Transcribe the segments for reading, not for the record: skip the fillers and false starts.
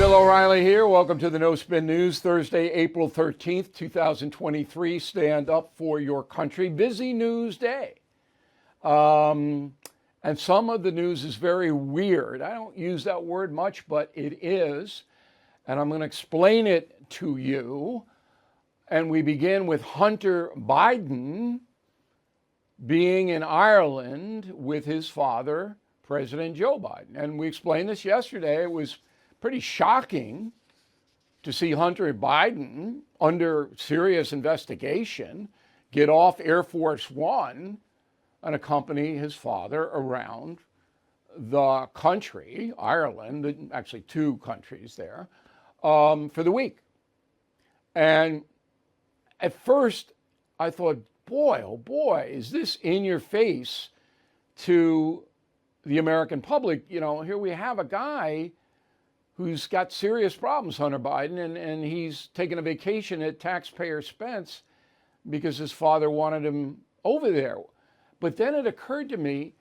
Bill O'Reilly here. Welcome to the No Spin News, Thursday, April 13th, 2023. Stand up for your country. Busy news day. And some of the news is very weird. I don't use that word much, but it is. And I'm going to explain it to you. And we begin with Hunter Biden being in Ireland with his father, President Joe Biden. And we explained this yesterday. It was pretty shocking to see Hunter Biden, under serious investigation, get off Air Force One and accompany his father around the country, Ireland, actually two countries there, for the week. And at first I thought, boy, oh boy, is this in your face to the American public? You know, here we have a guy who's got serious problems, Hunter Biden, and he's taking a vacation at taxpayer expense because his father wanted him over there. But then it occurred to me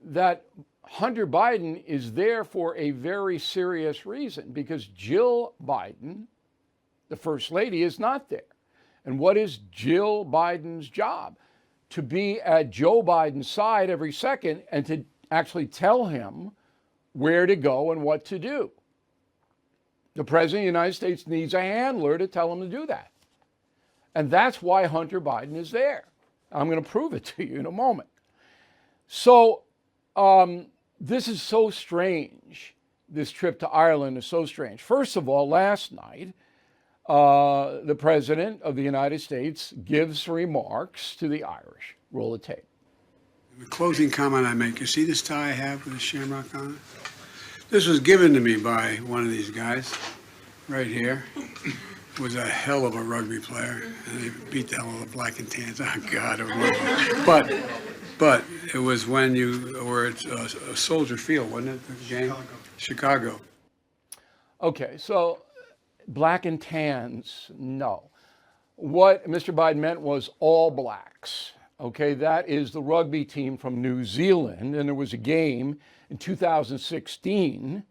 that Hunter Biden is there for a very serious reason, because Jill Biden, the First Lady, is not there. And what is Jill Biden's job? To be at Joe Biden's side every second and to actually tell him where to go and what to do. The President of the United States needs a handler to tell him to do that. And that's why Hunter Biden is there. I'm going to prove it to you in a moment. So this is so strange. This trip to Ireland is so strange. First of all, last night, the President of the United States gives remarks to the Irish. Roll the tape. The closing comment I make, you see this tie I have with the shamrock on it? This was given to me by one of these guys right here. Was a hell of a rugby player, and they beat the hell out of the black and tans. Oh God, it was but it was when you were at a Soldier Field, wasn't it? The game, Chicago. Okay, so black and tans, no. What Mr. Biden meant was all blacks. Okay, that is the rugby team from New Zealand, and there was a game in 2016,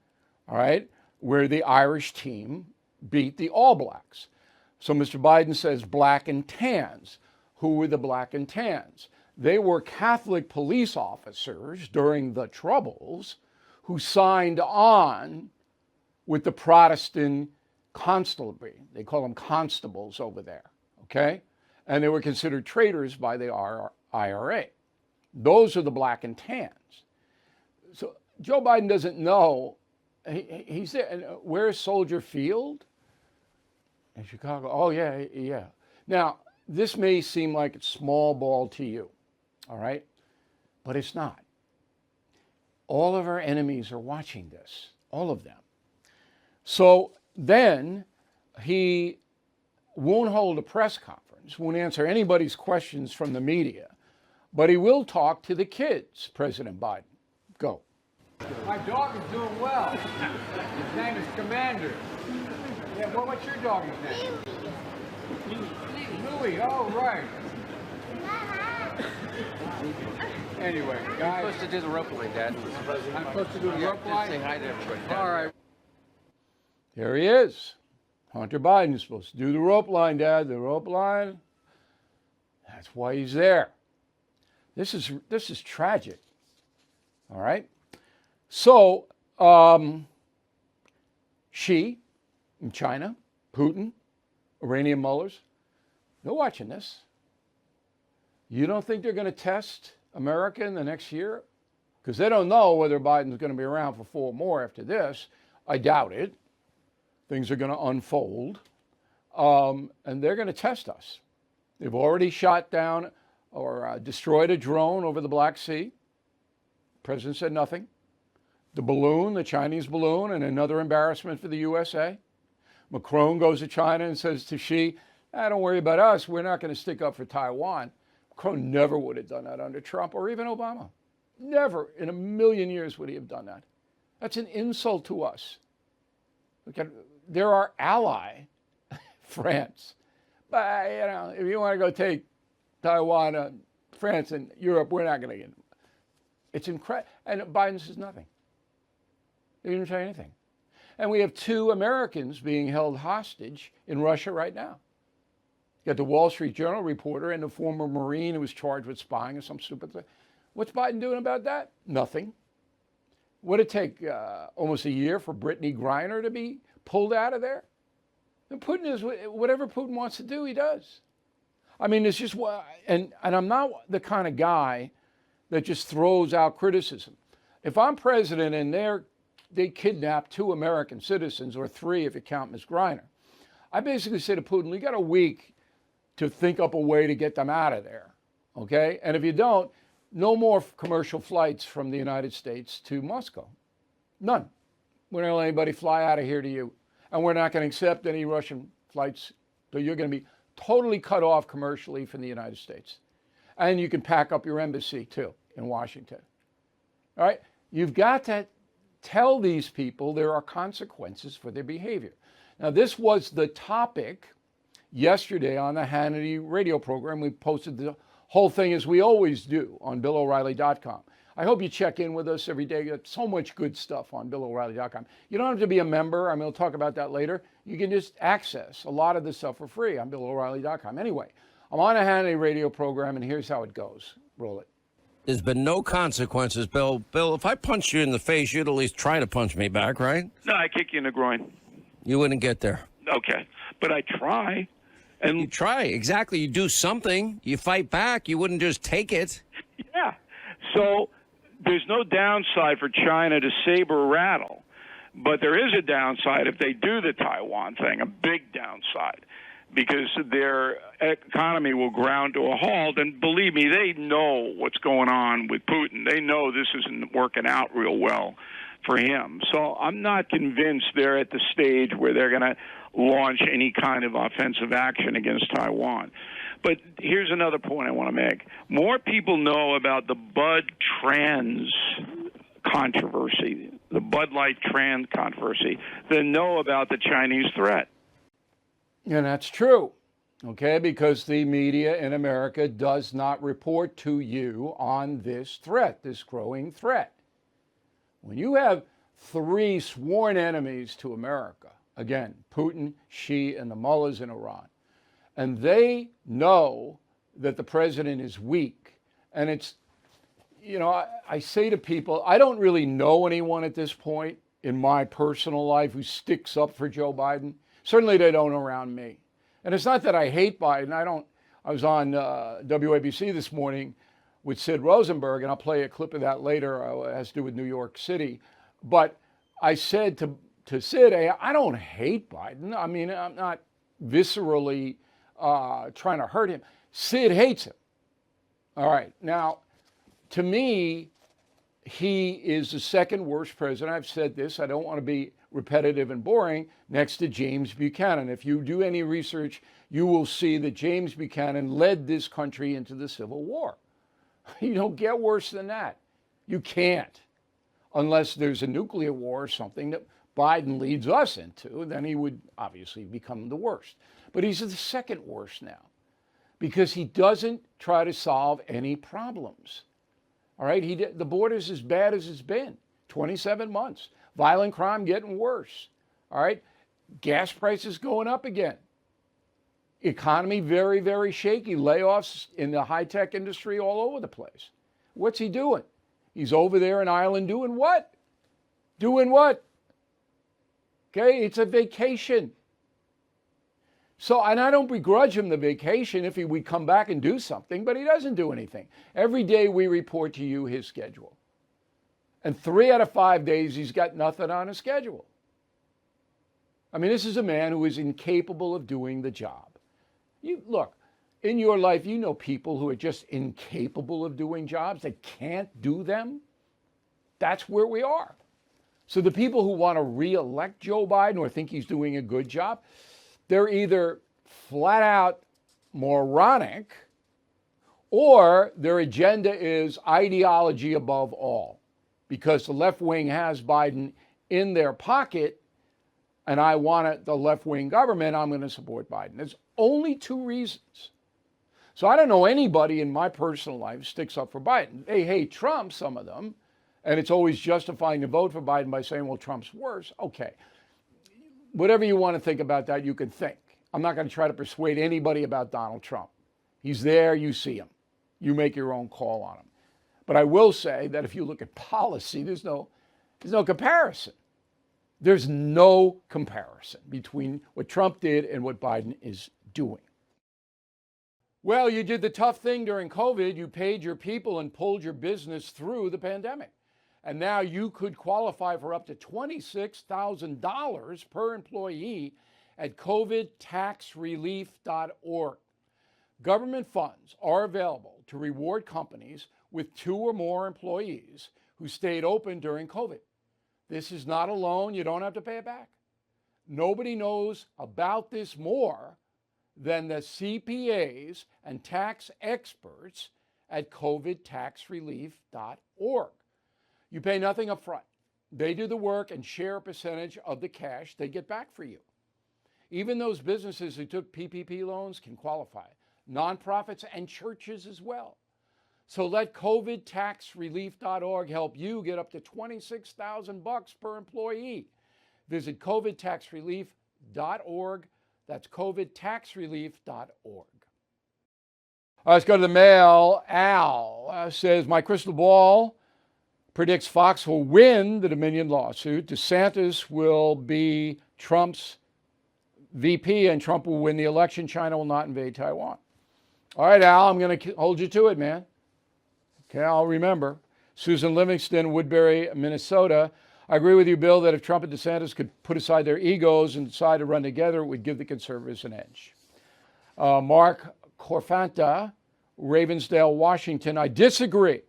all right, where the Irish team beat the All Blacks. So Mr. Biden says black and tans. Who were the black and tans? They were Catholic police officers during the Troubles who signed on with the Protestant constabulary. They call them constables over there, okay? And they were considered traitors by the IRA. Those are the black and tans. So Joe Biden doesn't know. He's there. And where's Soldier Field? In Chicago. Oh, yeah. Now, this may seem like it's small ball to you, all right? But it's not. All of our enemies are watching this, all of them. So then he won't hold a press conference, won't answer anybody's questions from the media, but he will talk to the kids, President Biden. Go. My dog is doing well. His name is Commander. Yeah, what's your dog's name? Louie. Oh, right. Anyway, guys. You're supposed to do the rope line, Dad. I'm supposed to do the rope line? Say hi to everybody. All right. Here he is. Hunter Biden is supposed to do the rope line, Dad. The rope line. That's why he's there. This is tragic. All right. So, Xi in China, Putin, Iranian mullahs, they're watching this. You don't think they're going to test America in the next year? Because they don't know whether Biden's going to be around for 4 more after this. I doubt it. Things are going to unfold. And they're going to test us. They've already shot down or destroyed a drone over the Black Sea. The president said nothing. The balloon, the Chinese balloon, and another embarrassment for the USA. Macron goes to China and says to Xi, don't worry about us. We're not going to stick up for Taiwan. Macron never would have done that under Trump or even Obama. Never in a million years would he have done that. That's an insult to us. They're our ally, France. But, if you want to go take Taiwan, France, and Europe, we're not going to get them. It's incredible. And Biden says nothing. He didn't say anything. And we have 2 Americans being held hostage in Russia right now. You got the Wall Street Journal reporter and the former Marine who was charged with spying or some stupid thing. What's Biden doing about that? Nothing. Would it take almost a year for Brittany Griner to be pulled out of there? And Putin is, whatever Putin wants to do, he does. I mean, it's just, and I'm not the kind of guy that just throws out criticism. If I'm president and they kidnap 2 American citizens, or 3 if you count Ms. Griner, I basically say to Putin, you got a week to think up a way to get them out of there, okay? And if you don't, no more commercial flights from the United States to Moscow. None. We're not going to let anybody fly out of here to you. And we're not going to accept any Russian flights. So you're going to be totally cut off commercially from the United States. And you can pack up your embassy, too, in Washington. All right? You've got to tell these people there are consequences for their behavior. Now, this was the topic yesterday on the Hannity radio program. We posted the whole thing, as we always do, on BillO'Reilly.com. I hope you check in with us every day. You got so much good stuff on BillO'Reilly.com. You don't have to be a member. We'll talk about that later. You can just access a lot of this stuff for free on BillO'Reilly.com. Anyway, I'm on a Hannity radio program, and here's how it goes. Roll it. There's been no consequences, Bill. Bill, if I punched you in the face, you'd at least try to punch me back, right? No, I kick you in the groin. You wouldn't get there. Okay, but I try. And You try, exactly. You do something. You fight back. You wouldn't just take it. yeah, so there's no downside for China to saber rattle, but there is a downside if they do the Taiwan thing, a big downside, because their economy will ground to a halt. And believe me, they know what's going on with Putin. They know this isn't working out real well for him. So I'm not convinced they're at the stage where they're going to launch any kind of offensive action against Taiwan. But here's another point I want to make. More people know about the Bud trans controversy, the Bud Light trans controversy, than know about the Chinese threat. And that's true, okay, because the media in America does not report to you on this threat, this growing threat. When you have 3 sworn enemies to America, again, Putin, Xi, and the mullahs in Iran, and they know that the president is weak, and it's, you know, I say to people, I don't really know anyone at this point in my personal life who sticks up for Joe Biden. Certainly they don't around me. And it's not that I hate Biden. I was on WABC this morning with Sid Rosenberg, and I'll play a clip of that later. It has to do with New York City. But I said to Sid, hey, I don't hate Biden. I mean, I'm not viscerally trying to hurt him. Sid hates him. All right. Now, to me, he is the 2nd worst president. I've said this. I don't want to be repetitive and boring, next to James Buchanan. If you do any research, you will see that James Buchanan led this country into the Civil War. You don't get worse than that. You can't. Unless there's a nuclear war or something that Biden leads us into, then he would obviously become the worst. But he's the 2nd worst now because he doesn't try to solve any problems. All right, the border's as bad as it's been, 27 months. Violent crime getting worse. All right, gas prices going up again. Economy very, very shaky. Layoffs in the high-tech industry all over the place. What's he doing? He's over there in Ireland doing what? Doing what? Okay, it's a vacation. So, and I don't begrudge him the vacation if he would come back and do something, but he doesn't do anything. Every day we report to you his schedule. And 3 out of 5 days, he's got nothing on his schedule. I mean, this is a man who is incapable of doing the job. Look, in your life, you know people who are just incapable of doing jobs, that can't do them. That's where we are. So the people who want to re-elect Joe Biden or think he's doing a good job, they're either flat out moronic or their agenda is ideology above all. Because the left wing has Biden in their pocket, and I want the left-wing government, I'm going to support Biden. There's only 2 reasons. So I don't know anybody in my personal life who sticks up for Biden. They hate Trump, some of them, and it's always justifying to vote for Biden by saying, well, Trump's worse. Okay. whatever you want to think about that, you can think. I'm not going to try to persuade anybody about Donald Trump. He's there, you see him. You make your own call on him. But I will say that if you look at policy, there's no comparison. There's no comparison between what Trump did and what Biden is doing. Well, you did the tough thing during COVID. You paid your people and pulled your business through the pandemic. And now you could qualify for up to $26,000 per employee at covidtaxrelief.org. Government funds are available to reward companies with 2 or more employees who stayed open during COVID. This is not a loan. You don't have to pay it back. Nobody knows about this more than the CPAs and tax experts at covidtaxrelief.org. You pay nothing up front. They do the work and share a percentage of the cash they get back for you. Even those businesses who took PPP loans can qualify. Nonprofits and churches as well. So let covidtaxrelief.org help you get up to $26,000 per employee. Visit covidtaxrelief.org. That's covidtaxrelief.org. All right, let's go to the mail. Al says, my crystal ball predicts Fox will win the Dominion lawsuit. DeSantis will be Trump's VP and Trump will win the election. China will not invade Taiwan. All right, Al, I'm going to hold you to it, man. Okay, I'll remember. Susan Livingston, Woodbury, Minnesota. I agree with you, Bill, that if Trump and DeSantis could put aside their egos and decide to run together, it would give the conservatives an edge. Mark Corfanta, Ravensdale, Washington. I disagree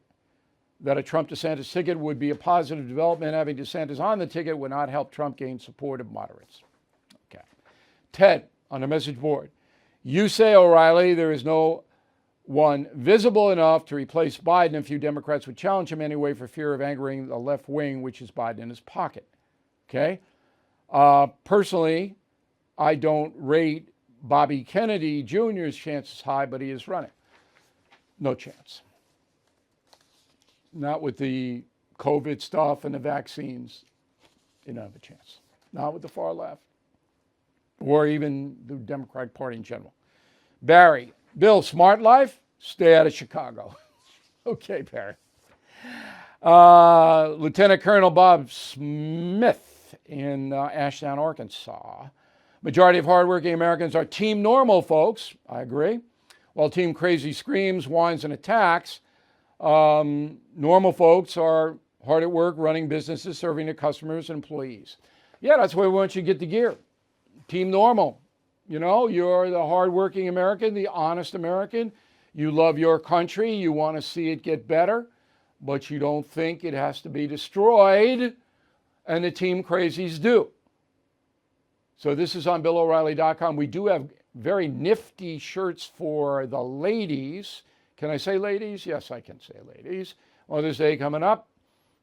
that a Trump-DeSantis ticket would be a positive development. Having DeSantis on the ticket would not help Trump gain support of moderates. Okay. Ted, on the message board. You say, O'Reilly, there is no one visible enough to replace Biden. A few Democrats would challenge him anyway for fear of angering the left wing, which is Biden in his pocket. Okay? Personally, I don't rate Bobby Kennedy Jr.'s chances high, but he is running. No chance. Not with the COVID stuff and the vaccines. You don't have a chance. Not with the far left or even the Democratic Party in general. Barry, Bill, smart life, stay out of Chicago. Okay, Barry. Lieutenant Colonel Bob Smith in Ashdown, Arkansas. Majority of hardworking Americans are team normal, folks. I agree. While team crazy screams, whines, and attacks, normal folks are hard at work running businesses, serving their customers and employees. Yeah, that's why we want you to get the gear. Team normal. You know, you're the hardworking American, the honest American. You love your country. You want to see it get better, but you don't think it has to be destroyed, and the team crazies do. So this is on BillO'Reilly.com. We do have very nifty shirts for the ladies. Can I say ladies? Yes, I can say ladies. Mother's Day coming up.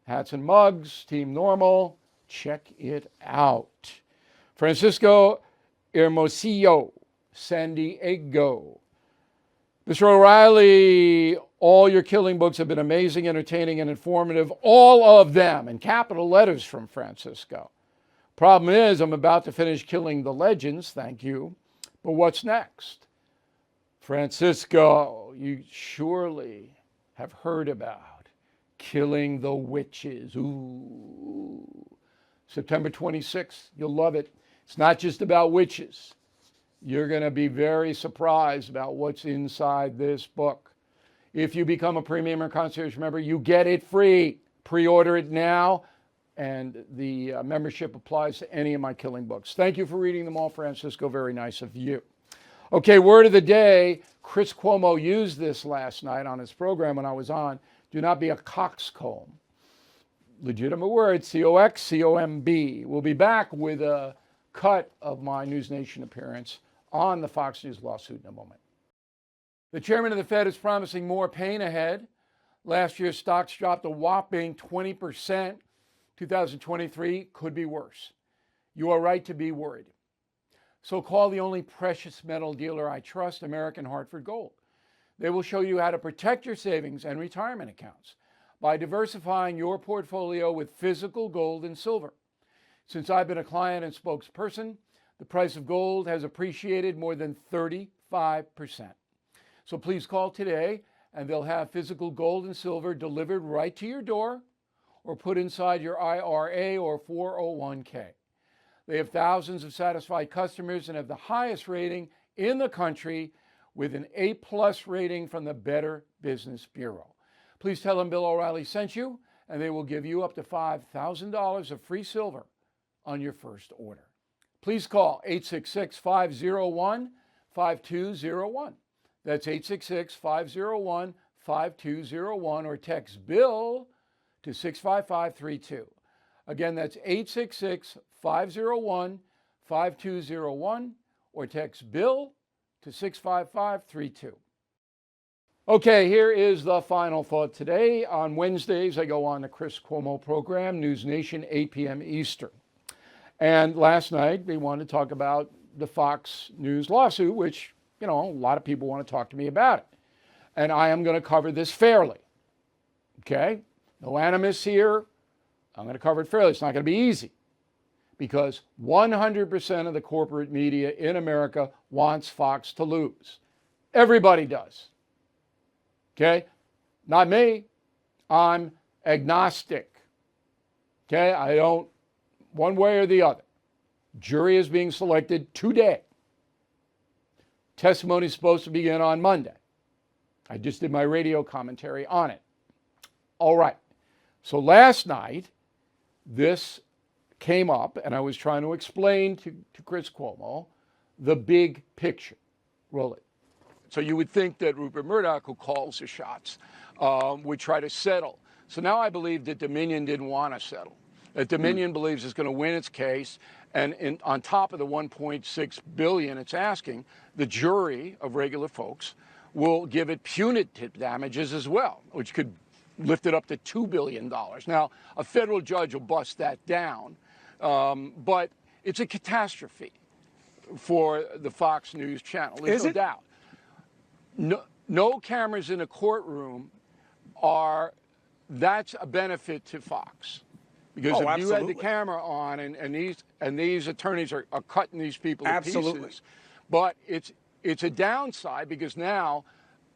Hats and mugs, Team Normal. Check it out. Francisco Hermosillo, San Diego. Mr. O'Reilly, all your killing books have been amazing, entertaining, and informative. All of them, in capital letters from Francisco. Problem is, I'm about to finish Killing the Legends, thank you. But what's next? Francisco, you surely have heard about Killing the Witches. Ooh. September 26th, you'll love it. It's not just about witches. You're going to be very surprised about what's inside this book. If you become a premium or concierge member, you get it free. Pre-order it now, and the membership applies to any of my killing books. Thank you for reading them all, Francisco. Very nice of you. Okay, word of the day. Chris Cuomo used this last night on his program when I was on. Do not be a coxcomb. Legitimate word, C-O-X-C-O-M-B. We'll be back with a cut of my News Nation appearance on the Fox News lawsuit in a moment. The chairman of the Fed is promising more pain ahead. Last year's stocks dropped a whopping 20%. 2023 could be worse. You are right to be worried. So call the only precious metal dealer I trust, American Hartford Gold. They will show you how to protect your savings and retirement accounts by diversifying your portfolio with physical gold and silver. Since I've been a client and spokesperson, the price of gold has appreciated more than 35%. So please call today and they'll have physical gold and silver delivered right to your door or put inside your IRA or 401k. They have thousands of satisfied customers and have the highest rating in the country with an A+ rating from the Better Business Bureau. Please tell them Bill O'Reilly sent you, and they will give you up to $5,000 of free silver on your first order. Please call 866-501-5201. That's 866-501-5201 or text Bill to 65532. Again, that's 866-501-5201 or text Bill to 65532. Okay, here is the final thought today. On Wednesdays, I go on the Chris Cuomo program, News Nation, 8 p.m. Eastern. And last night, we wanted to talk about the Fox News lawsuit, which, a lot of people want to talk to me about it. And I am going to cover this fairly. Okay? No animus here. I'm going to cover it fairly. It's not going to be easy because 100% of the corporate media in America wants Fox to lose. Everybody does. Okay? Not me. I'm agnostic. Okay? I don't, one way or the other. Jury is being selected today. Testimony is supposed to begin on Monday. I just did my radio commentary on it. All right. So last night, this came up, and I was trying to explain to Chris Cuomo the big picture. Roll it. So you would think that Rupert Murdoch, who calls the shots, would try to settle. So now I believe that Dominion didn't want to settle. That Dominion believes it's going to win its case, and on top of the $1.6 billion it's asking, the jury of regular folks will give it punitive damages as well, which could lift it up to $2 billion. Now, a federal judge will bust that down, but it's a catastrophe for the Fox News channel. There's no doubt. No cameras in a courtroom that's a benefit to Fox. Because if you had the camera on and these attorneys are cutting these people to pieces, but it's a downside because now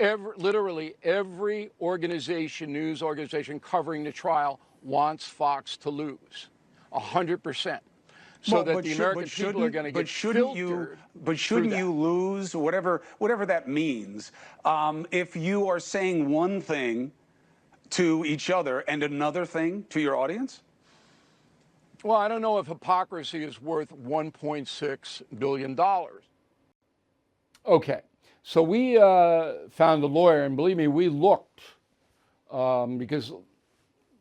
literally every news organization covering the trial wants Fox to lose 100%. So that the American people are going to get filtered. But shouldn't you lose, whatever that means, if you are saying one thing to each other and another thing to your audience? Well, I don't know if hypocrisy is worth $1.6 billion. Okay, so we found a lawyer, and believe me, we looked because a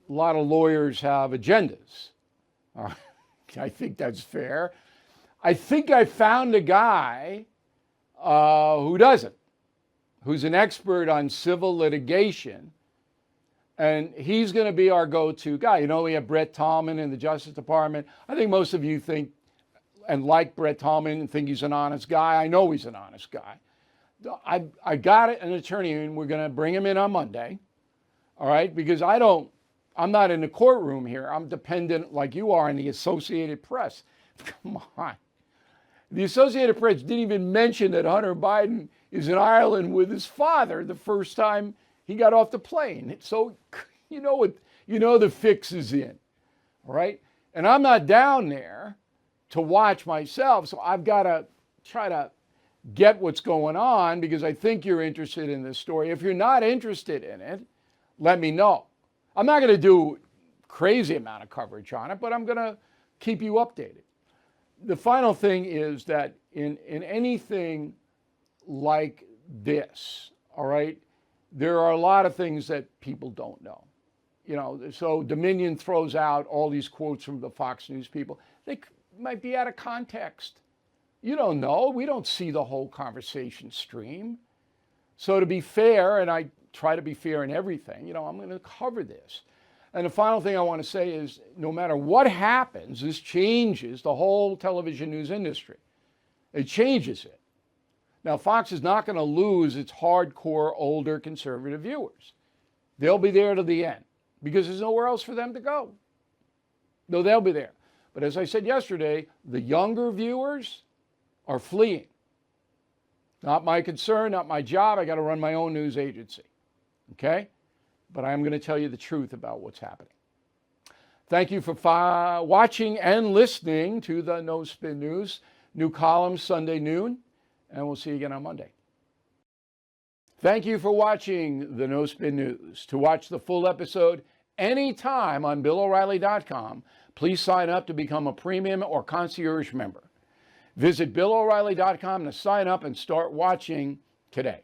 lot of lawyers have agendas. I think that's fair. I think I found a guy who doesn't, who's an expert on civil litigation. And he's going to be our go-to guy. We have Brett Tallman in the Justice Department. I think most of you think and like Brett Tallman and think he's an honest guy. I know he's an honest guy. I got an attorney, and we're going to bring him in on Monday, all right? Because I'm not in the courtroom here. I'm dependent, like you are, on the Associated Press. Come on. The Associated Press didn't even mention that Hunter Biden is in Ireland with his father the first time he got off the plane. So the fix is in, all right? And I'm not down there to watch myself, so I've got to try to get what's going on because I think you're interested in this story. If you're not interested in it, let me know. I'm not going to do crazy amount of coverage on it, but I'm going to keep you updated. The final thing is that in anything like this, all right, there are a lot of things that people don't know. So Dominion throws out all these quotes from the Fox News people. They might be out of context. You don't know. We don't see the whole conversation stream. So to be fair, and I try to be fair in everything, I'm going to cover this. And the final thing I want to say is no matter what happens, this changes the whole television news industry. It changes it. Now, Fox is not going to lose its hardcore, older, conservative viewers. They'll be there to the end because there's nowhere else for them to go. No, they'll be there. But as I said yesterday, the younger viewers are fleeing. Not my concern, not my job. I got to run my own news agency. Okay? But I'm going to tell you the truth about what's happening. Thank you for watching and listening to the No Spin News. New columns Sunday noon, and we'll see you again on Monday. Thank you for watching the No Spin News. To watch the full episode anytime on BillO'Reilly.com, please sign up to become a premium or concierge member. Visit BillO'Reilly.com to sign up and start watching today.